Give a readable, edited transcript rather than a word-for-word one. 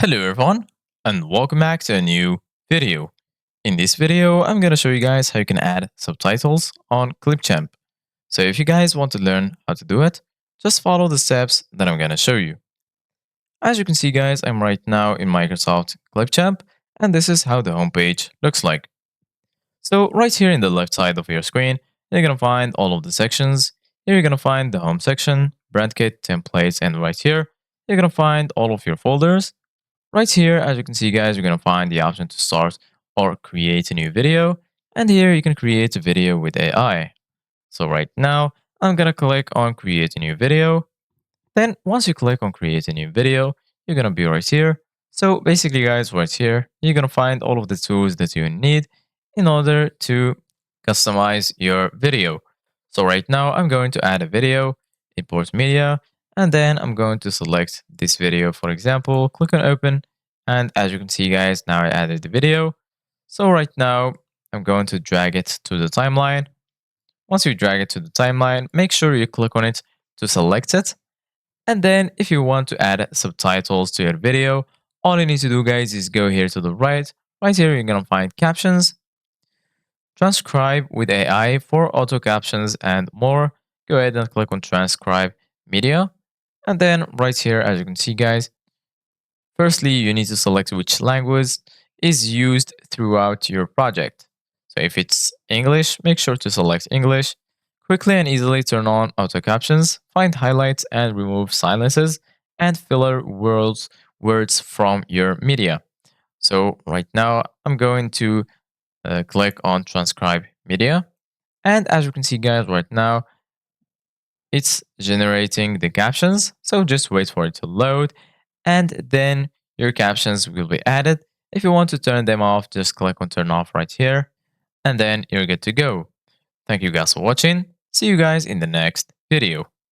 Hello everyone and welcome back to a new video. In this video, I'm going to show you guys how you can add subtitles on Clipchamp. So if you guys want to learn how to do it, just follow the steps that I'm going to show you. As you can see guys, I'm right now in Microsoft Clipchamp and this is how the homepage looks like. So right here in the left side of your screen, you're going to find all of the sections. Here you're going to find the home section, brand kit, templates, and right here, you're going to find all of your folders. Right here, as you can see guys, you're going to find the option to start or create a new video. And here you can create a video with AI. So right now, I'm going to click on create a new video. Then once you click on create a new video, you're going to be right here. So basically guys, right here, you're going to find all of the tools that you need in order to customize your video. So right now I'm going to add a video, import media, and then I'm going to select this video, for example, click on open. And as you can see guys, now I added the video. So right now I'm going to drag it to the timeline. Once you drag it to the timeline, make sure you click on it to select it. And then if you want to add subtitles to your video, all you need to do guys is go here to the right. Right here you're going to find captions, transcribe with AI for auto captions and more. Go ahead and click on transcribe media. And then right here, as you can see guys, firstly you need to select which language is used throughout your project. So if it's English, make sure to select English. Quickly and easily turn on auto captions, find highlights and remove silences and filler words from your media. So right now I'm going to click on transcribe media. And as you can see guys, right now it's generating the captions. So just wait for it to load and then your captions will be added. If you want to turn them off, just click on turn off right here and then you're good to go. Thank you guys for watching. See you guys in the next video.